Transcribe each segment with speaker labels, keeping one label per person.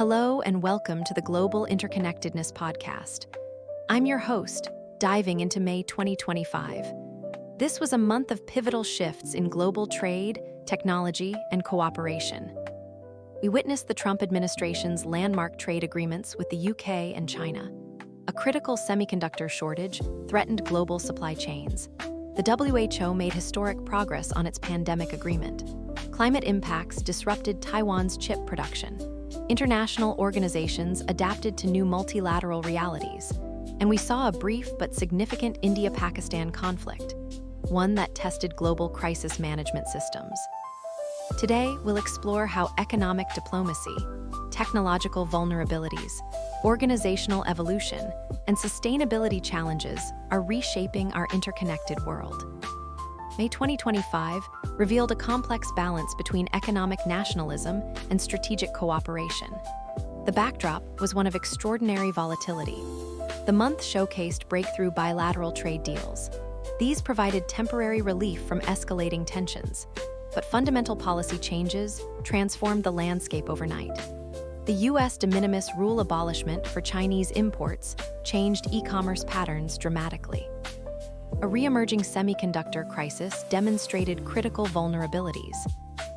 Speaker 1: Hello and welcome to the Global Interconnectedness Podcast. I'm your host, diving into May 2025. This was a month of pivotal shifts in global trade, technology, and cooperation. We witnessed the Trump administration's landmark trade agreements with the UK and China. A critical semiconductor shortage threatened global supply chains. The WHO made historic progress on its pandemic agreement. Climate impacts disrupted Taiwan's chip production. International organizations adapted to new multilateral realities, and we saw a brief but significant India-Pakistan conflict, one that tested global crisis management systems. Today, we'll explore how economic diplomacy, technological vulnerabilities, organizational evolution, and sustainability challenges are reshaping our interconnected world. May 2025 revealed a complex balance between economic nationalism and strategic cooperation. The backdrop was one of extraordinary volatility. The month showcased breakthrough bilateral trade deals. These provided temporary relief from escalating tensions, but fundamental policy changes transformed the landscape overnight. The U.S. de minimis rule abolishment for Chinese imports changed e-commerce patterns dramatically. A re-emerging semiconductor crisis demonstrated critical vulnerabilities.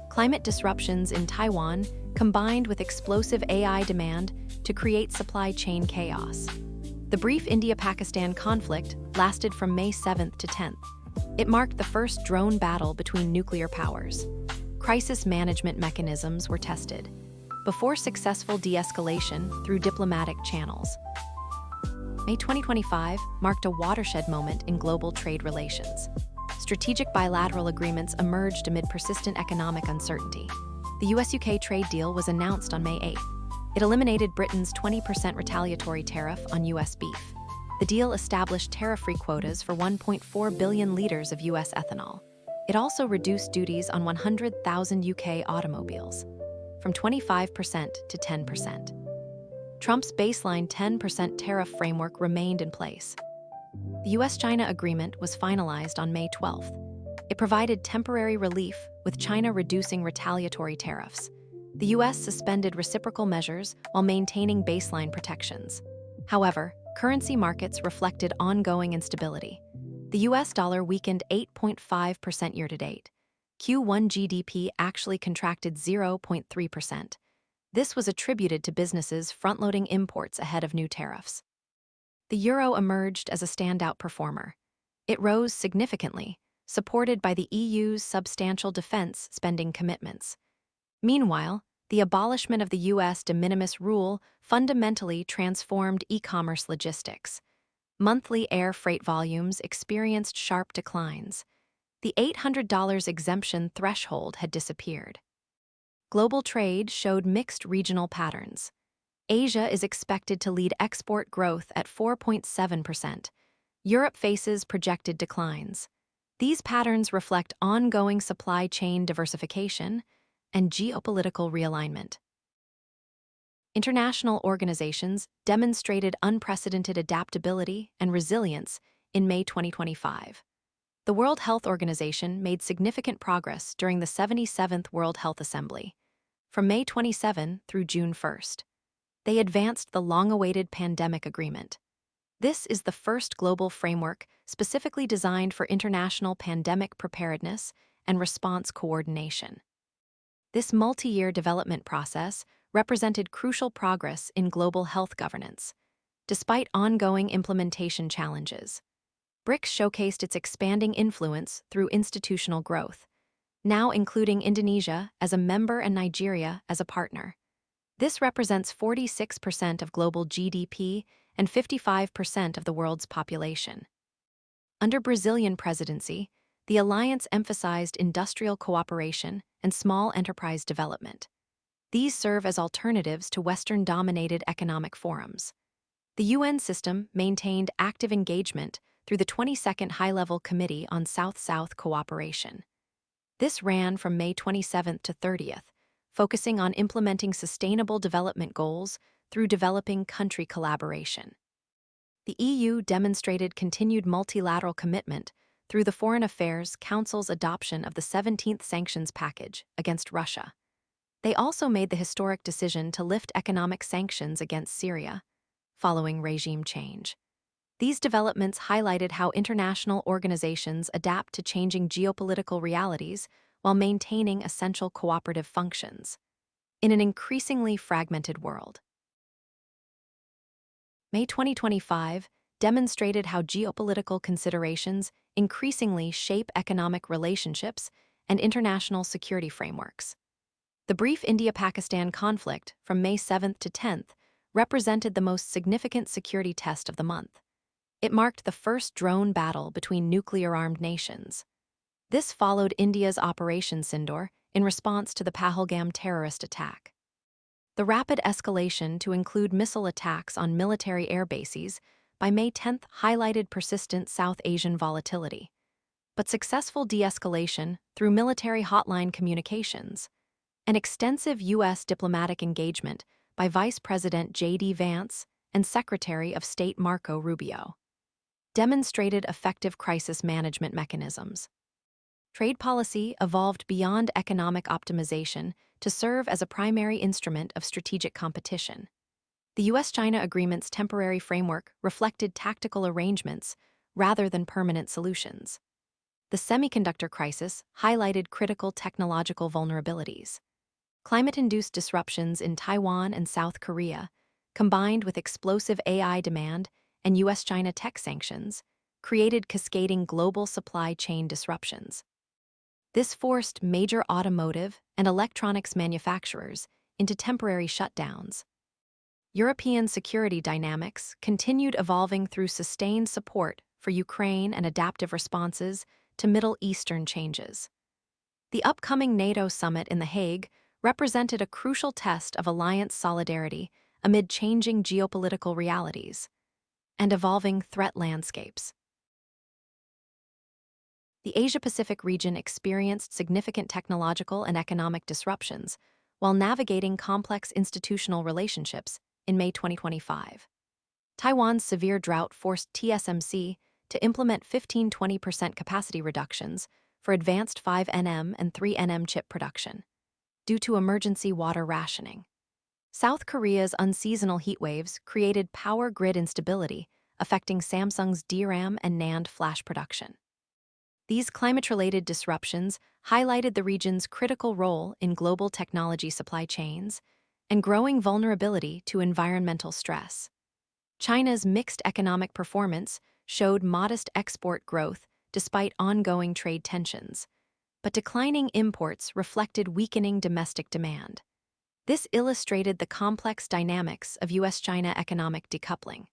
Speaker 1: Climate disruptions in Taiwan combined with explosive AI demand to create supply chain chaos. The brief India-Pakistan conflict lasted from May 7th to 10th. It marked the first drone battle between nuclear powers. Crisis management mechanisms were tested, before successful de-escalation through diplomatic channels. May 2025 marked a watershed moment in global trade relations. Strategic bilateral agreements emerged amid persistent economic uncertainty. The US-UK trade deal was announced on May 8th. It eliminated Britain's 20% retaliatory tariff on US beef. The deal established tariff-free quotas for 1.4 billion liters of US ethanol. It also reduced duties on 100,000 UK automobiles, from 25% to 10%. Trump's baseline 10% tariff framework remained in place. The US-China agreement was finalized on May 12th. It provided temporary relief, with China reducing retaliatory tariffs. The US suspended reciprocal measures while maintaining baseline protections. However, currency markets reflected ongoing instability. The US dollar weakened 8.5% year-to-date. Q1 GDP actually contracted 0.3%. This was attributed to businesses front-loading imports ahead of new tariffs. The euro emerged as a standout performer. It rose significantly, supported by the EU's substantial defense spending commitments. Meanwhile, the abolishment of the US de minimis rule fundamentally transformed e-commerce logistics. Monthly air freight volumes experienced sharp declines. The $800 exemption threshold had disappeared. Global trade showed mixed regional patterns. Asia is expected to lead export growth at 4.7%. Europe faces projected declines. These patterns reflect ongoing supply chain diversification and geopolitical realignment. International organizations demonstrated unprecedented adaptability and resilience in May 2025. The World Health Organization made significant progress during the 77th World Health Assembly, from May 27 through June 1st. They advanced the long-awaited pandemic agreement. This is the first global framework specifically designed for international pandemic preparedness and response coordination. This multi-year development process represented crucial progress in global health governance. Despite ongoing implementation challenges, BRICS showcased its expanding influence through institutional growth, now including Indonesia as a member and Nigeria as a partner. This represents 46% of global GDP and 55% of the world's population. Under Brazilian presidency, the alliance emphasized industrial cooperation and small enterprise development. These serve as alternatives to Western-dominated economic forums. The UN system maintained active engagement through the 22nd High-Level Committee on South-South Cooperation. This ran from May 27th to 30th, focusing on implementing sustainable development goals through developing country collaboration. The EU demonstrated continued multilateral commitment through the Foreign Affairs Council's adoption of the 17th sanctions package against Russia. They also made the historic decision to lift economic sanctions against Syria, following regime change. These developments highlighted how international organizations adapt to changing geopolitical realities while maintaining essential cooperative functions in an increasingly fragmented world. May 2025 demonstrated how geopolitical considerations increasingly shape economic relationships and international security frameworks. The brief India-Pakistan conflict from May 7th to 10th represented the most significant security test of the month. It marked the first drone battle between nuclear-armed nations. This followed India's Operation Sindoor in response to the Pahalgam terrorist attack. The rapid escalation to include missile attacks on military air bases by May 10th highlighted persistent South Asian volatility, but successful de-escalation through military hotline communications, an extensive U.S. diplomatic engagement by Vice President J.D. Vance and Secretary of State Marco Rubio, demonstrated effective crisis management mechanisms. Trade policy evolved beyond economic optimization to serve as a primary instrument of strategic competition. The U.S.-China agreement's temporary framework reflected tactical arrangements rather than permanent solutions. The semiconductor crisis highlighted critical technological vulnerabilities. Climate-induced disruptions in Taiwan and South Korea, combined with explosive AI demand and U.S.-China tech sanctions, created cascading global supply chain disruptions. This forced major automotive and electronics manufacturers into temporary shutdowns. European security dynamics continued evolving through sustained support for Ukraine and adaptive responses to Middle Eastern changes. The upcoming NATO summit in The Hague represented a crucial test of alliance solidarity amid changing geopolitical realities and evolving threat landscapes. The Asia-Pacific region experienced significant technological and economic disruptions while navigating complex institutional relationships in May 2025. Taiwan's severe drought forced TSMC to implement 15–20% capacity reductions for advanced 5nm and 3nm chip production due to emergency water rationing. South Korea's unseasonal heatwaves created power grid instability, affecting Samsung's DRAM and NAND flash production. These climate-related disruptions highlighted the region's critical role in global technology supply chains and growing vulnerability to environmental stress. China's mixed economic performance showed modest export growth despite ongoing trade tensions, but declining imports reflected weakening domestic demand. This illustrated the complex dynamics of U.S.-China economic decoupling.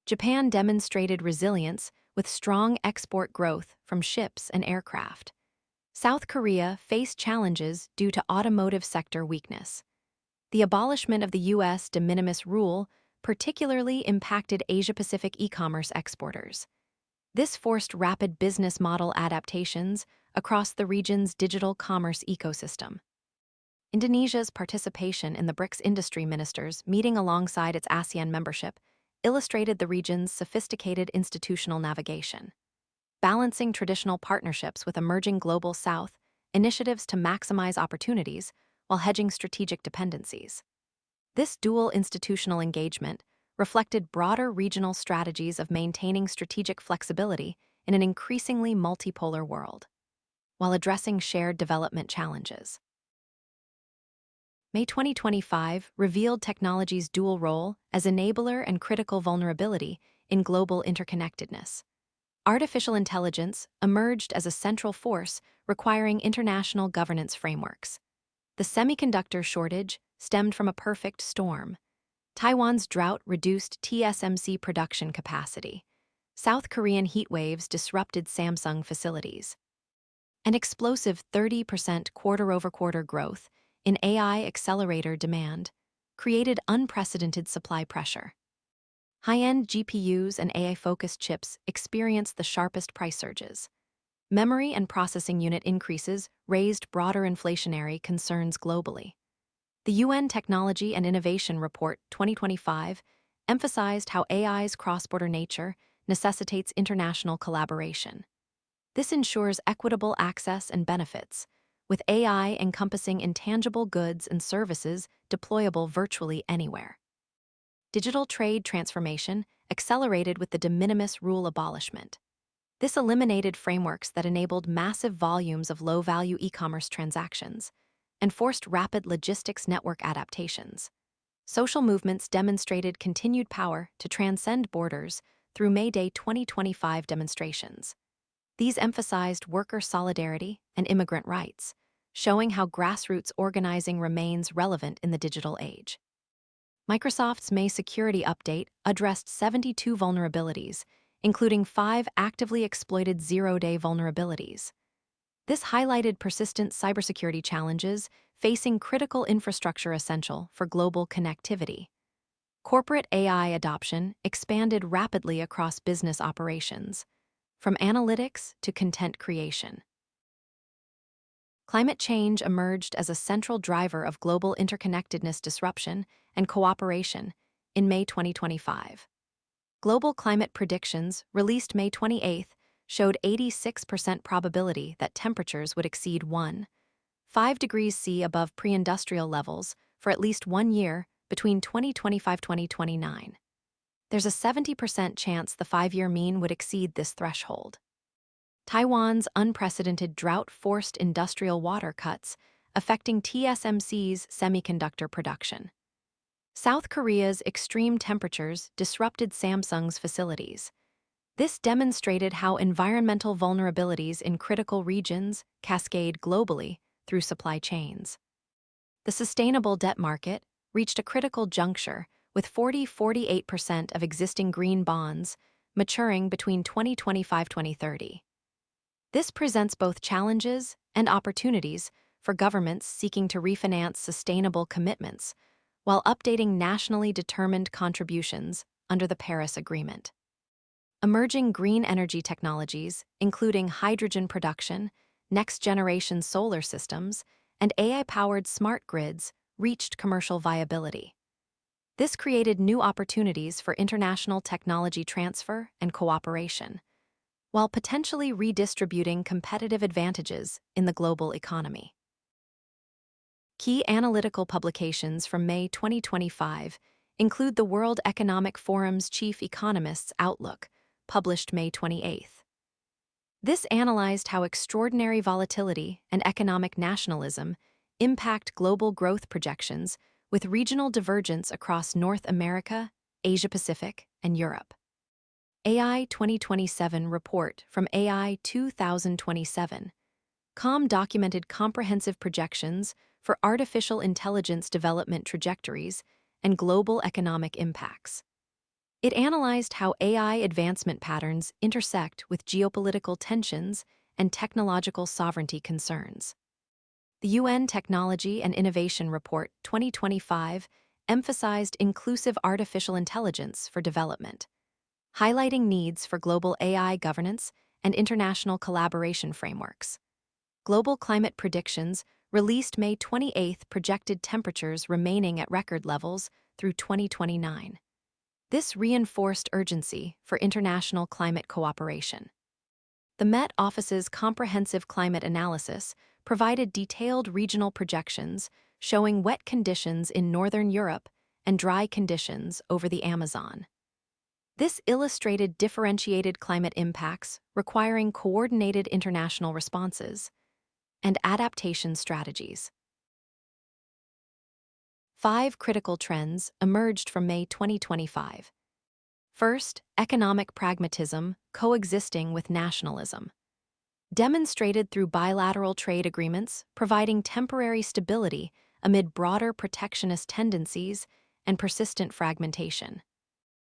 Speaker 1: Japan demonstrated resilience with strong export growth from ships and aircraft. South Korea faced challenges due to automotive sector weakness. The abolishment of the U.S. de minimis rule particularly impacted Asia-Pacific e-commerce exporters. This forced rapid business model adaptations across the region's digital commerce ecosystem. Indonesia's participation in the BRICS industry ministers meeting alongside its ASEAN membership illustrated the region's sophisticated institutional navigation. Balancing traditional partnerships with emerging global South initiatives to maximize opportunities while hedging strategic dependencies. This dual institutional engagement reflected broader regional strategies of maintaining strategic flexibility in an increasingly multipolar world, while addressing shared development challenges. May 2025 revealed technology's dual role as enabler and critical vulnerability in global interconnectedness. Artificial intelligence emerged as a central force requiring international governance frameworks. The semiconductor shortage stemmed from a perfect storm. Taiwan's drought reduced TSMC production capacity. South Korean heat waves disrupted Samsung facilities. An explosive 30% quarter-over-quarter growth in AI accelerator demand created unprecedented supply pressure. High-end GPUs and AI-focused chips experienced the sharpest price surges. Memory and processing unit increases raised broader inflationary concerns globally. The UN Technology and Innovation Report 2025 emphasized how AI's cross-border nature necessitates international collaboration. This ensures equitable access and benefits, with AI encompassing intangible goods and services deployable virtually anywhere. Digital trade transformation accelerated with the de minimis rule abolishment. This eliminated frameworks that enabled massive volumes of low-value e-commerce transactions and forced rapid logistics network adaptations. Social movements demonstrated continued power to transcend borders through May Day 2025 demonstrations. These emphasized worker solidarity and immigrant rights, showing how grassroots organizing remains relevant in the digital age. Microsoft's May security update addressed 72 vulnerabilities, including 5 actively exploited zero-day vulnerabilities. This highlighted persistent cybersecurity challenges facing critical infrastructure essential for global connectivity. Corporate AI adoption expanded rapidly across business operations, from analytics to content creation. Climate change emerged as a central driver of global interconnectedness disruption and cooperation in May 2025. Global climate predictions, released May 28, showed 86% probability that temperatures would exceed 1.5 degrees C above pre-industrial levels for at least 1 year between 2025-2029. There's a 70% chance the 5-year mean would exceed this threshold. Taiwan's unprecedented drought forced industrial water cuts, affecting TSMC's semiconductor production. South Korea's extreme temperatures disrupted Samsung's facilities. This demonstrated how environmental vulnerabilities in critical regions cascade globally through supply chains. The sustainable debt market reached a critical juncture, with 48% of existing green bonds maturing between 2025-2030. This presents both challenges and opportunities for governments seeking to refinance sustainable commitments while updating nationally determined contributions under the Paris Agreement. Emerging green energy technologies, including hydrogen production, next-generation solar systems, and AI-powered smart grids, reached commercial viability. This created new opportunities for international technology transfer and cooperation, while potentially redistributing competitive advantages in the global economy. Key analytical publications from May 2025 include the World Economic Forum's Chief Economist's Outlook, published May 28. This analyzed how extraordinary volatility and economic nationalism impact global growth projections, with regional divergence across North America, Asia-Pacific, and Europe. AI 2027 report from AI 2027. Documented comprehensive projections for artificial intelligence development trajectories and global economic impacts. It analyzed how AI advancement patterns intersect with geopolitical tensions and technological sovereignty concerns. The UN Technology and Innovation Report 2025 emphasized inclusive artificial intelligence for development, highlighting needs for global AI governance and international collaboration frameworks. Global climate predictions, released May 28, projected temperatures remaining at record levels through 2029. This reinforced urgency for international climate cooperation. The Met Office's comprehensive climate analysis provided detailed regional projections showing wet conditions in northern Europe and dry conditions over the Amazon. This illustrated differentiated climate impacts requiring coordinated international responses and adaptation strategies. 5 critical trends emerged from May 2025. First, economic pragmatism coexisting with nationalism. Demonstrated through bilateral trade agreements providing temporary stability amid broader protectionist tendencies and persistent fragmentation.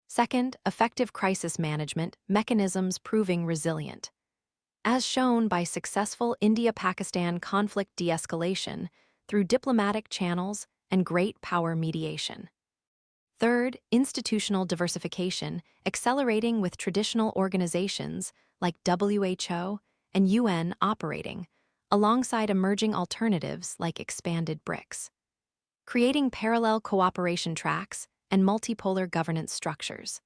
Speaker 1: Second, effective crisis management mechanisms proving resilient, as shown by successful India-Pakistan conflict de-escalation through diplomatic channels and great power mediation. Third, institutional diversification accelerating with traditional organizations like WHO and UN operating, alongside emerging alternatives like expanded BRICS, creating parallel cooperation tracks and multipolar governance structures.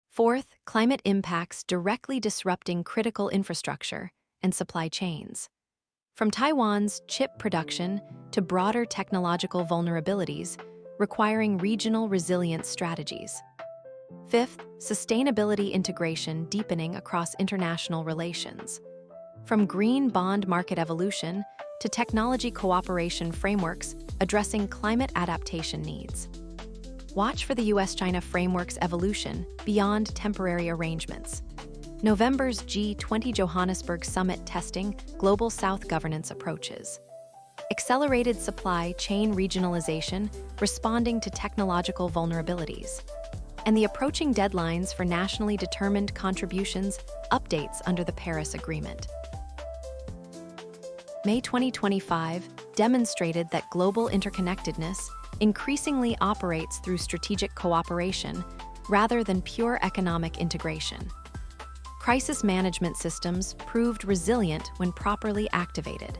Speaker 1: Fourth, climate impacts directly disrupting critical infrastructure and supply chains. from Taiwan's chip production to broader technological vulnerabilities requiring regional resilience strategies. Fifth, sustainability integration deepening across international relations. From green bond market evolution to technology cooperation frameworks addressing climate adaptation needs. Watch for the US-China framework's evolution beyond temporary arrangements. November's G20 Johannesburg Summit testing global South governance approaches. Accelerated supply chain regionalization responding to technological vulnerabilities. And the approaching deadlines for nationally determined contributions updates under the Paris Agreement. May 2025 demonstrated that global interconnectedness increasingly operates through strategic cooperation rather than pure economic integration. Crisis management systems proved resilient when properly activated,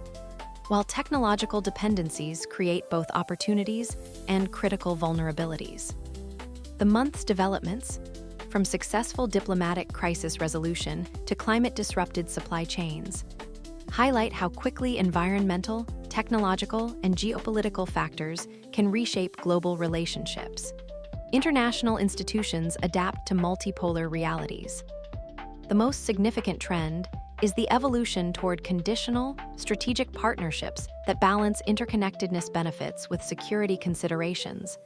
Speaker 1: while technological dependencies create both opportunities and critical vulnerabilities. The month's developments, from successful diplomatic crisis resolution to climate-disrupted supply chains, highlight how quickly environmental, technological, and geopolitical factors can reshape global relationships. International institutions adapt to multipolar realities. The most significant trend is the evolution toward conditional, strategic partnerships that balance interconnectedness benefits with security considerations,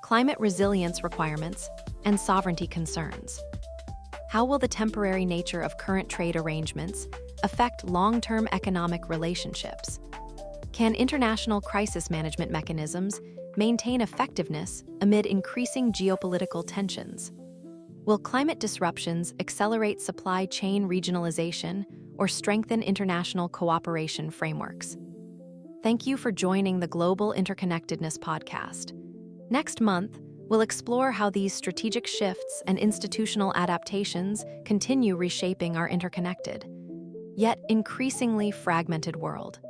Speaker 1: climate resilience requirements, and sovereignty concerns. How will the temporary nature of current trade arrangements affect long-term economic relationships? Can international crisis management mechanisms maintain effectiveness amid increasing geopolitical tensions? Will climate disruptions accelerate supply chain regionalization or strengthen international cooperation frameworks? Thank you for joining the Global Interconnectedness Podcast. Next month, we'll explore how these strategic shifts and institutional adaptations continue reshaping our interconnected, yet increasingly fragmented world.